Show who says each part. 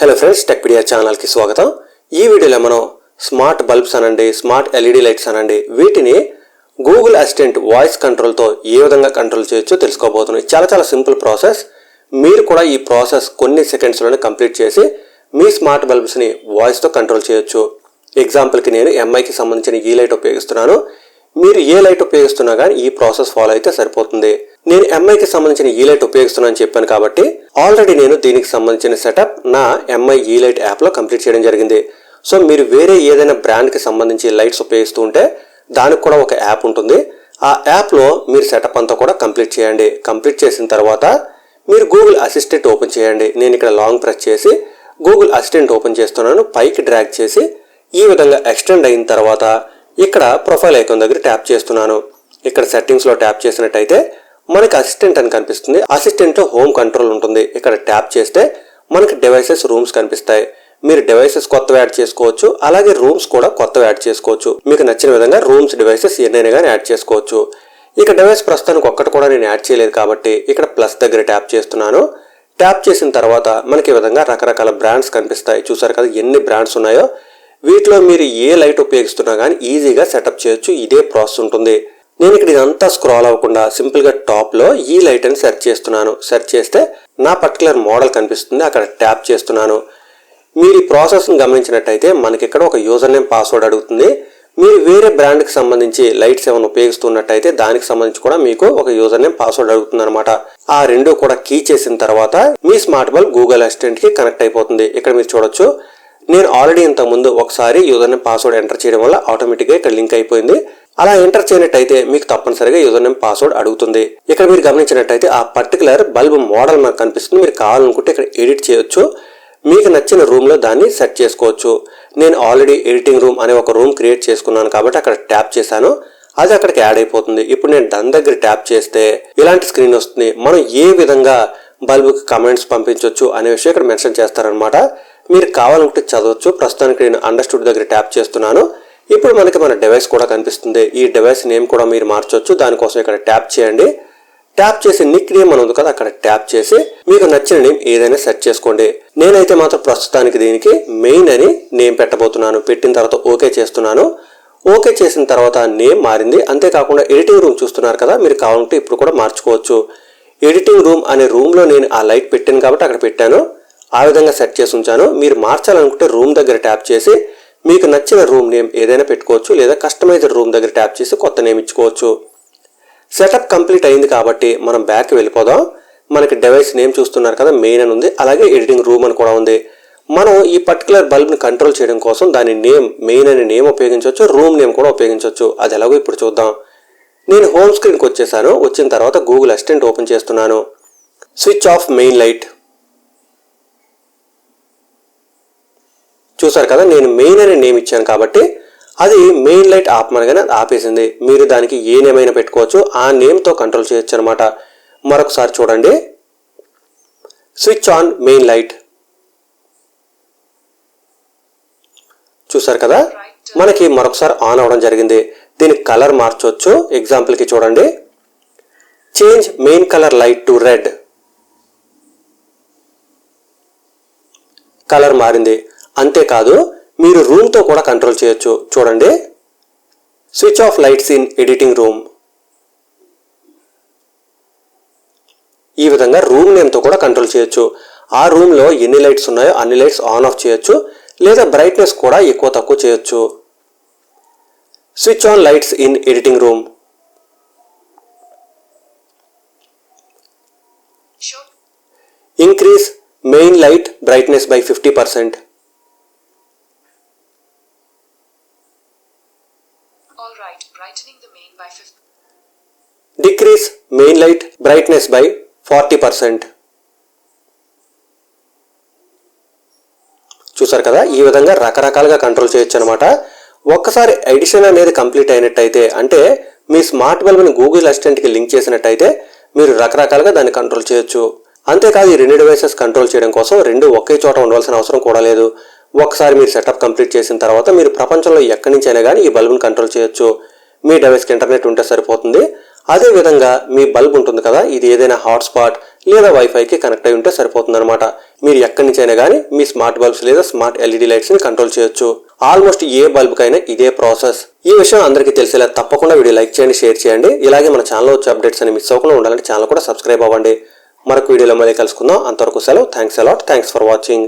Speaker 1: Hello friends, Techpedia ఛానల్కి స్వాగతం. ఈ వీడియోలో మనం స్మార్ట్ బల్బ్స్ అనండి, స్మార్ట్ ఎల్ఈడి లైట్స్ అనండి, వీటిని గూగుల్ అసిస్టెంట్ వాయిస్ కంట్రోల్తో ఏ విధంగా కంట్రోల్ చేయొచ్చో తెలుసుకోబోతున్నాం. చాలా సింపుల్ ప్రాసెస్. మీరు కూడా ఈ ప్రాసెస్ కొన్ని సెకండ్స్లోనే కంప్లీట్ చేసి మీ స్మార్ట్ బల్బ్స్ని వాయిస్తో కంట్రోల్ చేయొచ్చు. ఎగ్జాంపుల్కి నేను ఎంఐకి సంబంధించిన ఈ లైట్ ఉపయోగిస్తున్నాను. మీరు ఏ లైట్ ఉపయోగిస్తున్నా కానీ ఈ ప్రాసెస్ ఫాలో అయితే సరిపోతుంది. నేను ఎంఐకి సంబంధించిన ఈ లైట్ ఉపయోగిస్తున్నాను చెప్పాను కాబట్టి ఆల్రెడీ నేను దీనికి సంబంధించిన సెటప్ నా ఎంఐ ఈ లైట్ యాప్లో కంప్లీట్ చేయడం జరిగింది. సో మీరు వేరే ఏదైనా బ్రాండ్కి సంబంధించి లైట్స్ ఉపయోగిస్తూ ఉంటే దానికి కూడా ఒక యాప్ ఉంటుంది. ఆ యాప్లో మీరు సెటప్ అంతా కూడా కంప్లీట్ చేయండి. కంప్లీట్ చేసిన తర్వాత మీరు గూగుల్ అసిస్టెంట్ ఓపెన్ చేయండి. నేను ఇక్కడ లాంగ్ ప్రెస్ చేసి గూగుల్ అసిస్టెంట్ ఓపెన్ చేస్తున్నాను. పైకి డ్రాగ్ చేసి ఈ విధంగా ఎక్స్టెండ్ అయిన తర్వాత ఇక్కడ ప్రొఫైల్ ఐకాన్ దగ్గర ట్యాప్ చేస్తున్నాను. ఇక్కడ సెట్టింగ్స్లో ట్యాప్ చేసినట్టయితే మనకి అసిస్టెంట్ అని కనిపిస్తుంది. అసిస్టెంట్లో హోమ్ కంట్రోల్ ఉంటుంది. ఇక్కడ ట్యాప్ చేస్తే మనకి డివైసెస్, రూమ్స్ కనిపిస్తాయి. మీరు డివైసెస్ కొత్తవి యాడ్ చేసుకోవచ్చు, అలాగే రూమ్స్ కూడా కొత్తవి యాడ్ చేసుకోవచ్చు. మీకు నచ్చిన విధంగా రూమ్స్, డివైసెస్ ఎన్నైనా కానీ యాడ్ చేసుకోవచ్చు. ఇక డివైస్ ప్రస్తుతానికి ఒక్కటి కూడా నేను యాడ్ చేయలేదు కాబట్టి ఇక్కడ ప్లస్ దగ్గర ట్యాప్ చేస్తున్నాను. ట్యాప్ చేసిన తర్వాత మనకి ఈ విధంగా రకరకాల బ్రాండ్స్ కనిపిస్తాయి. చూసారు కదా ఎన్ని బ్రాండ్స్ ఉన్నాయో. వీటిలో మీరు ఏ లైట్ ఉపయోగిస్తున్నా కానీ ఈజీగా సెటప్ చేయొచ్చు. ఇదే ప్రాసెస్ ఉంటుంది. నేను ఇక్కడ ఇదంతా స్క్రాల్ అవ్వకుండా సింపుల్గా టాప్లో ఈ లైట్ అని సెర్చ్ చేస్తున్నాను. సెర్చ్ చేస్తే నా పర్టికులర్ మోడల్ కనిపిస్తుంది. అక్కడ ట్యాప్ చేస్తున్నాను. మీరు ఈ ప్రాసెస్ని గమనించినట్టయితే మనకి ఇక్కడ ఒక యూజర్ నేమ్, పాస్వర్డ్ అడుగుతుంది. మీరు వేరే బ్రాండ్కి సంబంధించి లైట్స్ ఏమైనా ఉపయోగిస్తున్నట్టయితే దానికి సంబంధించి కూడా మీకు ఒక యూజర్ నేమ్, పాస్వర్డ్ అడుగుతుంది అనమాట. ఆ రెండు కూడా కీ చేసిన తర్వాత మీ స్మార్ట్ బల్బ్ గూగుల్ అసిస్టెంట్కి కనెక్ట్ అయిపోతుంది. ఇక్కడ మీరు చూడొచ్చు, నేను ఆల్రెడీ ఇంతకుముందు ఒకసారి యూజర్ నేమ్, పాస్వర్డ్ ఎంటర్ చేయడం వల్ల ఆటోమేటిక్గా ఇక్కడ లింక్ అయిపోయింది. అలా ఎంటర్ చేయనట్టయితే మీకు తప్పనిసరిగా యూజర్ నేమ్, పాస్వర్డ్ అడుగుతుంది. ఇక్కడ మీరు గమనించినట్టయితే ఆ పర్టికులర్ బల్బ్ మోడల్ మనకు కనిపిస్తుంది. మీరు కావాలనుకుంటే ఇక్కడ ఎడిట్ చేయొచ్చు. మీకు నచ్చిన రూమ్లో దాన్ని సెట్ చేసుకోవచ్చు. నేను ఆల్రెడీ ఎడిటింగ్ రూమ్ అనే ఒక రూమ్ క్రియేట్ చేసుకున్నాను కాబట్టి అక్కడ ట్యాప్ చేశాను. అది అక్కడికి యాడ్ అయిపోతుంది. ఇప్పుడు నేను డన్ దగ్గర ట్యాప్ చేస్తే ఇలాంటి స్క్రీన్ వస్తుంది. మనం ఏ విధంగా బల్బుకి కమెంట్స్ పంపించవచ్చు అనే విషయం ఇక్కడ మెన్షన్ చేస్తారనమాట. మీరు కావాలనుకుంటే చదవచ్చు. ప్రస్తుతానికి నేను అండర్స్టూడ్ దగ్గర ట్యాప్ చేస్తున్నాను. ఇప్పుడు మనకి మన డివైస్ కూడా కనిపిస్తుంది. ఈ డివైస్ నేమ్ కూడా మీరు మార్చవచ్చు. దానికోసం ఇక్కడ ట్యాప్ చేయండి. ట్యాప్ చేసి నిక్ నేమ్ అని ఉంది కదా, అక్కడ ట్యాప్ చేసి మీకు నచ్చిన నేమ్ ఏదైనా సెట్ చేసుకోండి. నేనైతే మాత్రం ప్రస్తుతానికి దీనికి మెయిన్ అని నేమ్ పెట్టబోతున్నాను. పెట్టిన తర్వాత ఓకే చేస్తున్నాను. ఓకే చేసిన తర్వాత నేమ్ మారింది. అంతేకాకుండా ఎడిటింగ్ రూమ్ చూస్తున్నారు కదా, మీరు కావాలంటే ఇప్పుడు కూడా మార్చుకోవచ్చు. ఎడిటింగ్ రూమ్ అనే రూమ్లో నేను ఆ లైట్ పెట్టాను కాబట్టి అక్కడ పెట్టాను. ఆ విధంగా సెట్ చేసి ఉంచాను. మీరు మార్చాలనుకుంటే రూమ్ దగ్గర ట్యాప్ చేసి మీకు నచ్చిన రూమ్ నేమ్ ఏదైనా పెట్టుకోవచ్చు, లేదా కస్టమైజ్డ్ రూమ్ దగ్గర ట్యాప్ చేసి కొత్త నేమ్ ఇచ్చుకోవచ్చు. సెటప్ కంప్లీట్ అయింది కాబట్టి మనం బ్యాక్ వెళ్ళిపోదాం. మనకి డివైస్ నేమ్ చూస్తున్నారు కదా, మెయిన్ అని ఉంది. అలాగే ఎడిటింగ్ రూమ్ అని కూడా ఉంది. మనం ఈ పర్టికులర్ బల్బ్ని కంట్రోల్ చేయడం కోసం దాని నేమ్, మెయిన్ అనే నేమ్ ఉపయోగించవచ్చు, రూమ్ నేమ్ కూడా ఉపయోగించవచ్చు. అది ఎలాగో ఇప్పుడు చూద్దాం. నేను హోమ్ స్క్రీన్కి వచ్చేసాను. వచ్చిన తర్వాత గూగుల్ అసిస్టెంట్ ఓపెన్ చేస్తున్నాను. Switch off main light. చూసారు కదా, నేను మెయిన్ అనే నేమ్ ఇచ్చాను కాబట్టి అది మెయిన్ లైట్ ఆపమనగానే ఆపేసింది. మీరు దానికి ఏ నేమ్ అయినా పెట్టుకోవచ్చు. ఆ నేమ్తో కంట్రోల్ చేయొచ్చు అనమాట. మరొకసారి చూడండి, స్విచ్ ఆన్ మెయిన్ లైట్. చూసారు కదా, మనకి మరొకసారి ఆన్ అవడం జరిగింది. దీనికి కలర్ మార్చవచ్చు. ఎగ్జాంపుల్కి చూడండి, change main colour light to red. Colour మారింది. అంతేకాదు మీరు రూమ్తో కూడా కంట్రోల్ చేయొచ్చు. చూడండి, switch off lights in editing room. ఈ విధంగా రూమ్ నేమ్తో కూడా కంట్రోల్ చేయొచ్చు. ఆ రూమ్లో ఎన్ని లైట్స్ ఉన్నాయో అన్ని లైట్స్ ఆన్ ఆఫ్ చేయొచ్చు, లేదా బ్రైట్నెస్ కూడా ఎక్కువ తక్కువ చేయొచ్చు. Switch on lights in editing room. Increase main light brightness by 50%. Decrease main light brightness by 40%. చూసారు కదా, ఈ విధంగా రకరకాలుగా కంట్రోల్ చేయొచ్చు అనమాట. ఒక్కసారి ఎడిషన్ అనేది కంప్లీట్ అయినట్టయితే, అంటే మీ స్మార్ట్ బల్బ్ని గూగుల్ అసిస్టెంట్కి లింక్ చేసినట్టయితే మీరు రకరకాలుగా దాన్ని కంట్రోల్ చేయొచ్చు. అంతేకాదు ఈ రెండు డివైసెస్ కంట్రోల్ చేయడం కోసం రెండు ఒకే చోట ఉండవలసిన అవసరం కూడా లేదు. ఒకసారి మీరు సెటప్ కంప్లీట్ చేసిన తర్వాత మీరు ప్రపంచంలో ఎక్కడి నుంచి అయినా కానీ ఈ బల్బ్ని కంట్రోల్ చేయొచ్చు. మీ డివైస్కి ఇంటర్నెట్ ఉంటే సరిపోతుంది. అదే విధంగా మీ బల్బ్ ఉంటుంది కదా, ఇది ఏదైనా హాట్స్పాట్ లేదా వైఫైకి కనెక్ట్ అయి ఉంటే సరిపోతుంది అనమాట. మీరు ఎక్కడి నుంచి అయినా కానీ మీ స్మార్ట్ బల్బ్స్ లేదా స్మార్ట్ ఎల్ఈడి లైట్స్ ని కంట్రోల్ చేయొచ్చు. ఆల్మోస్ట్ ఏ బల్బ్ కైనా ఇదే ప్రాసెస్. ఈ విషయం అందరికీ తెలిసేలా తప్పకుండా వీడియో లైక్ చేయండి, షేర్ చేయండి. ఇలాగే మన ఛానల్ వచ్చే అప్డేట్స్ అని మిస్ అవ్వకుండా ఉండాలంటే ఛానల్ కూడా సబ్స్క్రైబ్ అవ్వండి. మరొక వీడియోలో మళ్ళీ కలుసుకుందాం. అంతవరకు సెలవు. Thanks a lot. Thanks for watching.